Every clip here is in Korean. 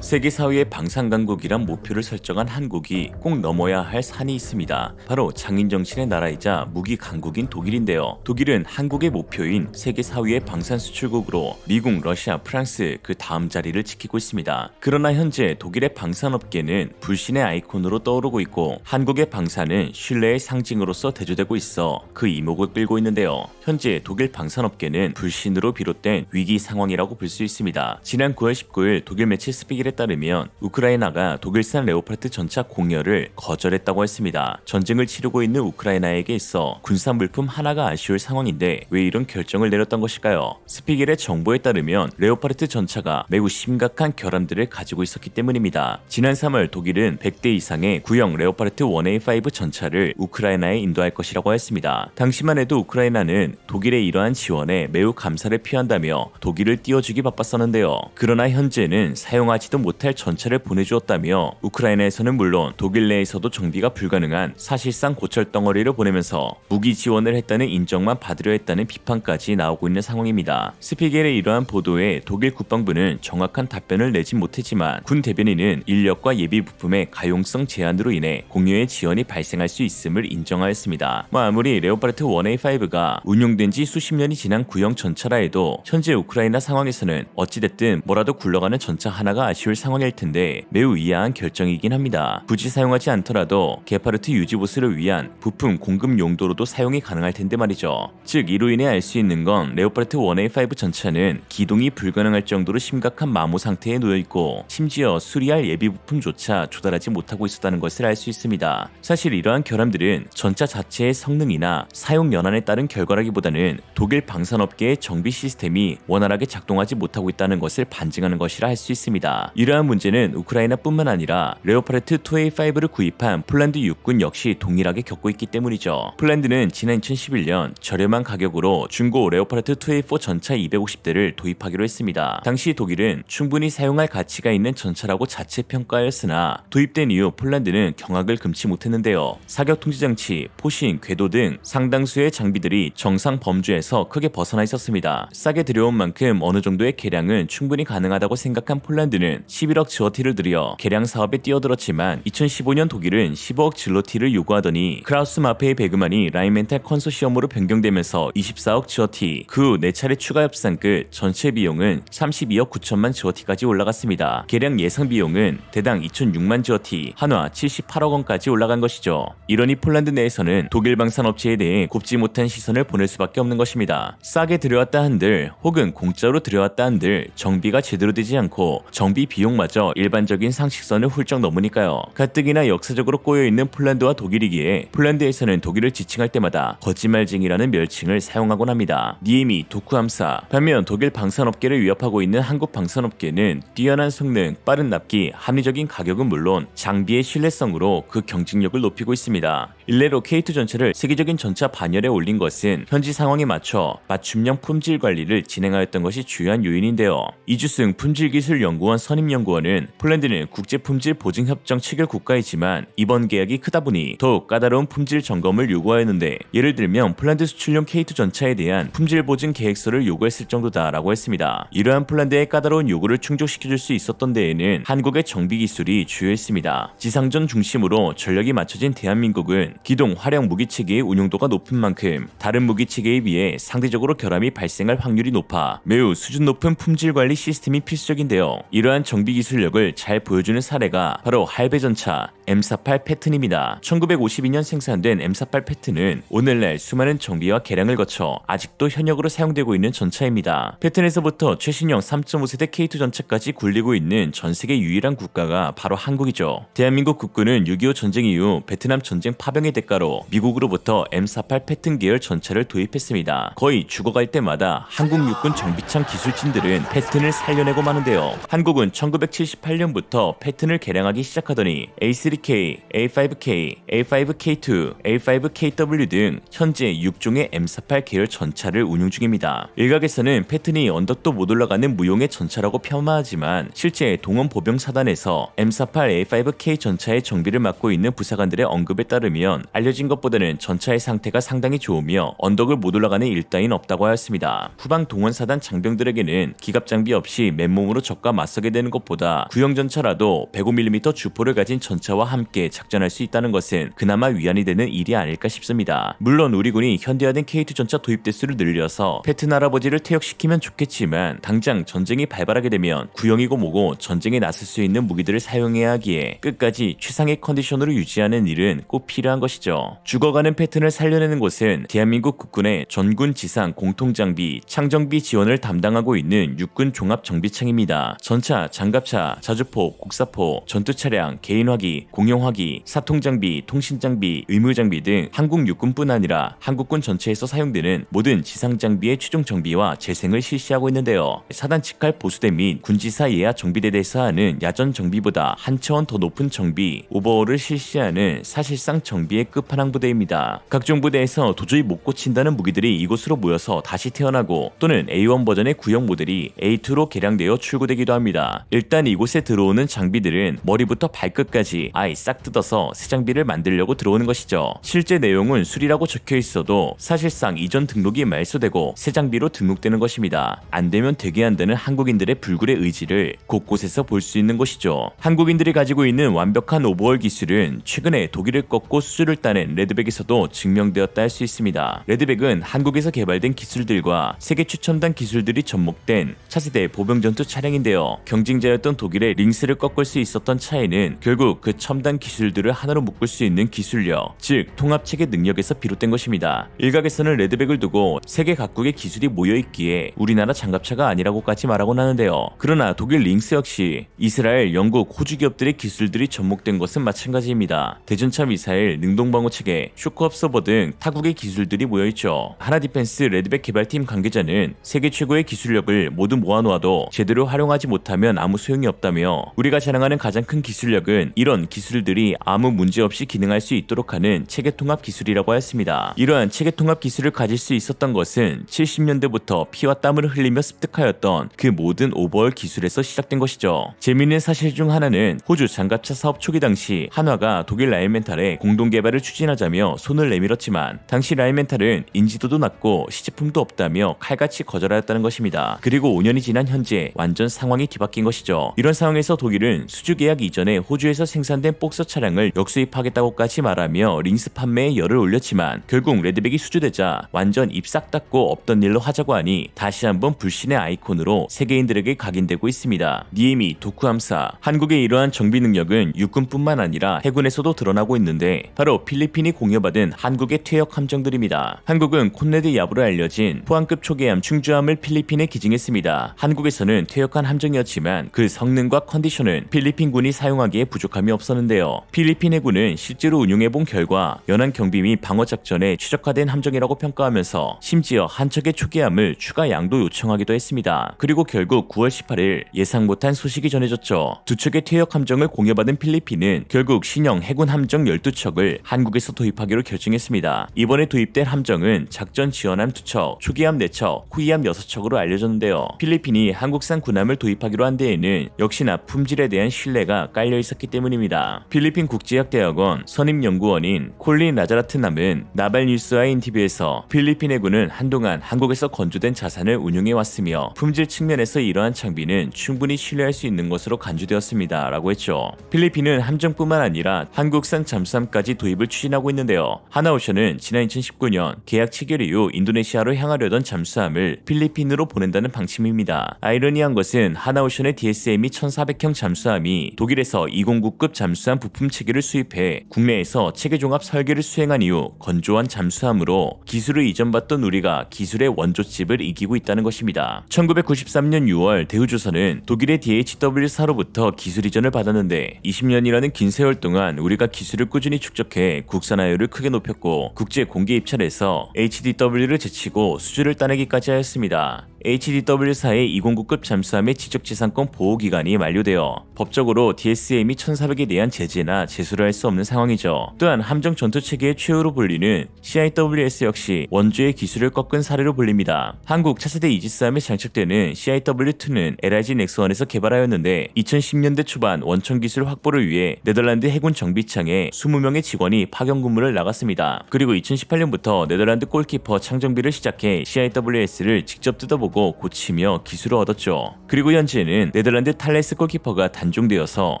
세계 4위의 방산 강국이란 목표를 설정한 한국이 꼭 넘어야 할 산이 있습니다. 바로 장인정신의 나라이자 무기 강국인 독일인데요. 독일은 한국의 목표인 세계 4위의 방산 수출국으로 미국, 러시아, 프랑스 그 다음 자리를 지키고 있습니다. 그러나 현재 독일의 방산업계는 불신의 아이콘으로 떠오르고 있고 한국의 방산은 신뢰의 상징으로서 대조되고 있어 그 이목을 끌고 있는데요. 현재 독일 방산업계는 불신으로 비롯된 위기 상황이라고 볼 수 있습니다. 지난 9월 19일 독일 매체 스피겔에 따르면 우크라이나가 독일산 레오파르트 전차 공여를 거절했다고 했습니다. 전쟁을 치르고 있는 우크라이나에게 있어 군사 물품 하나가 아쉬울 상황인데 왜 이런 결정을 내렸던 것일까요? 스피겔의 정보에 따르면 레오파르트 전차가 매우 심각한 결함들을 가지고 있었기 때문입니다. 지난 3월 독일은 100대 이상의 구형 레오파르트 1A5 전차를 우크라이나에 인도할 것이라고 했습니다. 당시만 해도 우크라이나는 독일의 이러한 지원에 매우 감사를 표한다며 독일을 띄워주기 바빴었는데요. 그러나 현재는 사용하지도 못할 전차를 보내주었다며 우크라이나에서는 물론 독일 내에서도 정비가 불가능한 사실상 고철 덩어리를 보내면서 무기 지원을 했다는 인정만 받으려 했다는 비판까지 나오고 있는 상황입니다. 스피겔의 이러한 보도에 독일 국방부는 정확한 답변을 내진 못했지만 군 대변인은 인력과 예비 부품의 가용성 제한으로 인해 공여의 지연이 발생할 수 있음을 인정하였습니다. 아무리 레오파르트 1A5가 운용된 지 수십 년이 지난 구형 전차라 해도 현재 우크라이나 상황에서는 어찌됐든 뭐라도 굴러가는 전차 하나가 아쉬울 상황일 텐데 매우 이해한 결정이긴 합니다. 굳이 사용하지 않더라도 게파르트 유지 보수를 위한 부품 공급 용도로도 사용이 가능할 텐데 말이죠. 즉 이로 인해 알 수 있는 건 레오파르트 1A5 전차는 기동이 불가능할 정도로 심각한 마모 상태에 놓여있고 심지어 수리할 예비 부품조차 조달하지 못하고 있었다는 것을 알 수 있습니다. 사실 이러한 결함들은 전차 자체의 성능이나 사용 연한에 따른 결과라기보다는 독일 방산업계의 정비 시스템이 원활하게 작동하지 못하고 있다는 것을 반증하는 것이라 할 수 있습니다. 이러한 문제는 우크라이나뿐만 아니라 레오파르트 2A5를 구입한 폴란드 육군 역시 동일하게 겪고 있기 때문이죠. 폴란드는 지난 2011년 저렴한 가격으로 중고 레오파르트 2A4 전차 250대를 도입하기로 했습니다. 당시 독일은 충분히 사용할 가치가 있는 전차라고 자체 평가하였으나 도입된 이후 폴란드는 경악을 금치 못했는데요. 사격 통제 장치, 포신, 궤도 등 상당수의 장비들이 정상 범주에서 크게 벗어나 있었습니다. 싸게 들여온 만큼 어느 정도의 개량은 충분히 가능하다고 생각한 폴란드는 11억 지워티를 들여 개량 사업에 뛰어들었지만 2015년 독일은 15억 질로티를 요구하더니 크라우스 마페이 베그만이 라인멘탈 컨소시엄으로 변경되면서 24억 지워티, 그 후 4차례 추가 협상 끝 전체 비용은 32억 9천만 지워티까지 올라갔습니다. 개량 예상 비용은 대당 2,006만 지워티, 한화 78억 원까지 올라간 것이죠. 이러니 폴란드 내에서는 독일 방산업체에 대해 곱지 못한 시선을 보낼 수밖에 없는 것입니다. 싸게 들여왔다 한들 혹은 공짜로 들여왔다 한들 정비가 제대로 되지 않고 정비 비용마저 일반적인 상식선을 훌쩍 넘으니까요. 가뜩이나 역사적으로 꼬여있는 폴란드와 독일이기에 폴란드에서는 독일을 지칭할 때마다 거짓말쟁이라는 멸칭을 사용하곤 합니다. 니에미, 도쿠함사. 반면 독일 방산업계를 위협하고 있는 한국 방산업계는 뛰어난 성능, 빠른 납기, 합리적인 가격은 물론 장비의 신뢰성으로 그 경쟁력을 높이고 있습니다. 일례로 K2 전차를 세계적인 전차 반열에 올린 것은 현지 상황에 맞춰 맞춤형 품질 관리를 진행하였던 것이 주요한 요인인데요. 이주승 품질기술연구원 선임연구원은 폴란드는 국제품질보증협정 체결 국가이지만 이번 계약이 크다 보니 더욱 까다로운 품질 점검을 요구하였는데 예를 들면 폴란드 수출용 K2 전차에 대한 품질보증 계획서를 요구했을 정도다라고 했습니다. 이러한 폴란드의 까다로운 요구를 충족시켜줄 수 있었던 데에는 한국의 정비기술이 주요했습니다. 지상전 중심으로 전력이 맞춰진 대한민국은 기동 활용 무기체계의 운용도가 높은 만큼 다른 무기체계에 비해 상대적으로 결함이 발생할 확률이 높아 매우 수준 높은 품질관리 시스템이 필수적인데요. 이러한 정비기술력을 잘 보여주는 사례가 바로 할배전차 M48 패튼입니다. 1952년 생산된 M48 패튼은 오늘날 수많은 정비와 개량을 거쳐 아직도 현역으로 사용되고 있는 전차입니다. 패튼에서부터 최신형 3.5세대 K2 전차까지 굴리고 있는 전세계 유일한 국가가 바로 한국이죠. 대한민국 국군은 6.25 전쟁 이후 베트남 전쟁 파병의 대가로 미국으로부터 M48 패튼 계열 전차를 도입했습니다. 거의 죽어갈 때마다 한국 육군 정비창 기술진들은 패튼을 살려내고 마는데요. 한국은 1978년부터 패튼을 개량하기 시작하더니 A3 A3K, A5K, A5K2, A5KW 등 현재 6종의 M48 계열 전차를 운용 중입니다. 일각에서는 패튼이 언덕도 못 올라가는 무용의 전차라고 폄하하지만 실제 동원 보병 사단에서 M48 A5K 전차의 정비를 맡고 있는 부사관들의 언급에 따르면 알려진 것보다는 전차의 상태가 상당히 좋으며 언덕을 못 올라가는 일당은 없다고 하였습니다. 후방 동원 사단 장병들에게는 기갑 장비 없이 맨몸으로 적과 맞서게 되는 것보다 구형 전차라도 105mm 주포를 가진 전차와 함께 작전할 수 있다는 것은 그나마 위안이 되는 일이 아닐까 싶습니다. 물론 우리 군이 현대화된 K2 전차 도입 대수를 늘려서 패튼 할아버지를 퇴역시키면 좋겠지만 당장 전쟁이 발발하게 되면 구형이고 뭐고 전쟁에 나설 수 있는 무기들을 사용해야 하기에 끝까지 최상의 컨디션으로 유지하는 일은 꼭 필요한 것이죠. 죽어가는 패튼을 살려내는 곳은 대한민국 국군의 전군 지상 공통장비 창정비 지원을 담당하고 있는 육군 종합정비청입니다. 전차, 장갑차, 자주포, 곡사포, 전투차량, 개인화기, 공용화기, 사통장비, 통신장비, 의무장비 등 한국 육군뿐 아니라 한국군 전체에서 사용되는 모든 지상장비의 최종 정비와 재생을 실시하고 있는데요. 사단 직할 보수대 및 군지사 예하 정비대에서 하는 야전 정비보다 한 차원 더 높은 정비, 오버홀을 실시하는 사실상 정비의 끝판왕 부대입니다. 각종 부대에서 도저히 못 고친다는 무기들이 이곳으로 모여서 다시 태어나고 또는 A1 버전의 구형 모델이 A2로 개량되어 출고되기도 합니다. 일단 이곳에 들어오는 장비들은 머리부터 발끝까지 아예 싹 뜯어서 새 장비를 만들려고 들어오는 것이죠. 실제 내용은 수리라고 적혀 있어도 사실상 이전 등록이 말소되고 새 장비로 등록되는 것입니다. 안 되면 되게 한다는 한국인들의 불굴의 의지를 곳곳에서 볼 수 있는 것이죠. 한국인들이 가지고 있는 완벽한 오버홀 기술은 최근에 독일을 꺾고 수주를 따낸 레드백에서도 증명되었다 할 수 있습니다. 레드백은 한국에서 개발된 기술들과 세계 최첨단 기술들이 접목된 차세대 보병전투 차량인데요. 경쟁자였던 독일의 링스를 꺾을 수 있었던 차이는 결국 그 첨단 기술들을 하나로 묶을 수 있는 기술력, 즉 통합체계 능력에서 비롯된 것입니다. 일각에서는 레드백을 두고 세계 각국의 기술이 모여있기에 우리나라 장갑차가 아니라고까지 말하곤 하는데요. 그러나 독일 링스 역시 이스라엘, 영국, 호주 기업들의 기술들이 접목된 것은 마찬가지입니다. 대전차 미사일, 능동방어체계, 쇼크업서버 등 타국의 기술들이 모여있죠. 하나디펜스 레드백 개발팀 관계자는 세계 최고의 기술력을 모두 모아놓아도 제대로 활용하지 못하면 아무 소용이 없다며 우리가 자랑하는 가장 큰 기술력은 이런 기술들이 아무 문제 없이 기능할 수 있도록 하는 체계통합 기술이라고 했습니다. 이러한 체계통합 기술을 가질 수 있었던 것은 70년대부터 피와 땀을 흘리며 습득하였던 그 모든 오버홀 기술에서 시작된 것이죠. 재미있는 사실 중 하나는 호주 장갑차 사업 초기 당시 한화가 독일 라인멘탈에 공동 개발을 추진하자며 손을 내밀었지만 당시 라인멘탈은 인지도도 낮고 시제품도 없다며 칼같이 거절하였다는 것입니다. 그리고 5년이 지난 현재 완전 상황이 뒤바뀐 것이죠. 이런 상황에서 독일은 수주 계약 이전에 호주에서 생산된 복서 차량을 역수입하겠다고까지 말하며 링스 판매에 열을 올렸지만 결국 레드백이 수주되자 완전 입 싹 닫고 없던 일로 하자고 하니 다시 한번 불신의 아이콘으로 세계인들에게 각인되고 있습니다. 니에미, 도쿠함사, 한국의 이러한 정비 능력은 육군뿐만 아니라 해군에서도 드러나고 있는데 바로 필리핀이 공여받은 한국의 퇴역 함정들입니다. 한국은 콘레드 야부로 알려진 포항급 초계함 충주함을 필리핀에 기증했습니다. 한국에서는 퇴역한 함정이었지만 그 성능과 컨디션은 필리핀군이 사용하기에 부족함이 없었는데요. 필리핀 해군은 실제로 운용해본 결과 연안 경비 및 방어 작전에 최적화된 함정이라고 평가하면서 심지어 한 척의 초계함을 추가 양도 요청하기도 했습니다. 그리고 결국 9월 18일 예상 못한 소식이 전해졌죠. 두 척의 퇴역 함정을 공여받은 필리핀은 결국 신형 해군 함정 12척을 한국에서 도입하기로 결정했습니다. 이번에 도입된 함정은 작전 지원함 2척, 초계함 4척, 후위함 6척으로 알려졌는데요. 필리핀이 한국산 군함을 도입하기로 한 데에는 역시나 품질에 대한 신뢰가 깔려 있었기 때문입니다. 필리핀 국제학대학원 선임연구원인 콜린 라자라트남은 나발뉴스와 인터뷰에서 필리핀 해군은 한동안 한국에서 건조된 자산을 운용해왔으며 품질 측면에서 이러한 장비는 충분히 신뢰할 수 있는 것으로 간주되었습니다 라고 했죠. 필리핀은 함정뿐만 아니라 한국산 잠수함까지 도입을 추진하고 있는데요. 하나오션은 지난 2019년 계약 체결 이후 인도네시아로 향하려던 잠수함을 필리핀으로 보낸다는 방침입니다. 아이러니한 것은 하나오션의 DSM이 1400형 잠수함이 독일에서 209급 잠수함 부품 체계를 수입해 국내에서 체계종합 설계를 수행한 이후 건조한 잠수함으로 기술을 이전받던 우리가 기술의 원조집을 이기고 있다는 것입니다. 1993년 6월 대우조선은 독일의 DHW사로부터 기술 이전을 받았는데 20년이라는 긴 세월 동안 우리가 기술을 꾸준히 축적해 국산화율을 크게 높였고 국제 공개 입찰에서 HDW를 제치고 수주를 따내기까지 하였습니다. HDW사의 209급 잠수함의 지적재산권 보호기간이 만료되어 법적으로 DSM이 1,400에 대한 제재나 제소를 할 수 없는 상황이죠. 또한 함정 전투체계의 최후로 불리는 CIWS 역시 원조의 기술을 꺾은 사례로 불립니다. 한국 차세대 이지스함에 장착되는 CIW2는 LIG 넥스원에서 개발하였는데 2010년대 초반 원천 기술 확보를 위해 네덜란드 해군 정비창에 20명의 직원이 파견 근무를 나갔습니다. 그리고 2018년부터 네덜란드 골키퍼 창정비를 시작해 CIWS를 직접 뜯어보고 고치며 기술을 얻었죠. 그리고 현재는 네덜란드 탈레스 골키퍼가 단종되어서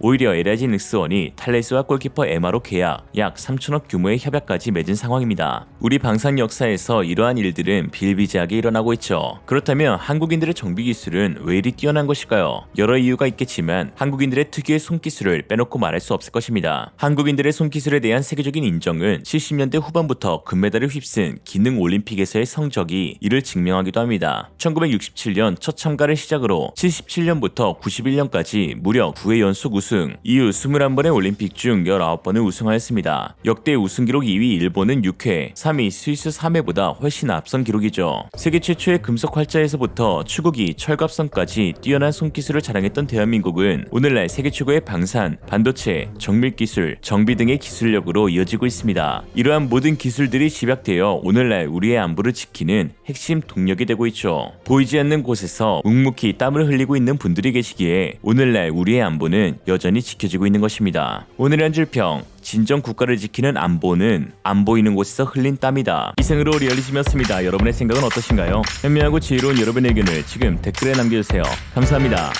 오히려 LIG 넥스원이 탈레스와 골키퍼 에마로 계약 약 3천억 규모의 협약까지 맺은 상황입니다. 우리 방산 역사에서 이러한 일들은 비일비재하게 일어나고 있죠. 그렇다면 한국인들의 정비 기술은 왜 이리 뛰어난 것일까요? 여러 이유가 있겠지만 한국인들의 특유의 손기술을 빼놓고 말할 수 없을 것입니다. 한국인들의 손기술에 대한 세계적인 인정은 70년대 후반부터 금메달을 휩쓴 기능 올림픽에서의 성적이 이를 증명하기도 합니다. 1967년 첫 참가를 시작으로 77년부터 91년까지 무려 9회 연속 우승, 이후 21번의 올림픽 중 19번을 우승하였습니다. 역대 우승 기록 2위 일본은 6회, 3위 스위스 3회보다 훨씬 앞선 기록이죠. 세계 최초의 금속 활자에서부터 추구기, 철갑선까지 뛰어난 손기술을 자랑했던 대한민국은 오늘날 세계 최고의 방산, 반도체, 정밀기술, 정비 등의 기술력으로 이어지고 있습니다. 이러한 모든 기술들이 집약되어 오늘날 우리의 안보를 지키는 핵심 동력이 되고 있죠. 보이지 않는 곳에서 묵묵히 땀을 흘리고 있는 분들이 계시기에 오늘날 우리의 안보는 여전히 지켜지고 있는 것입니다. 오늘의 한 줄 평, 진정 국가를 지키는 안보는 안 보이는 곳에서 흘린 땀이다. 이생으로 리얼리즘이었습니다. 여러분의 생각은 어떠신가요? 현명하고 지혜로운 여러분의 의견을 지금 댓글에 남겨주세요. 감사합니다.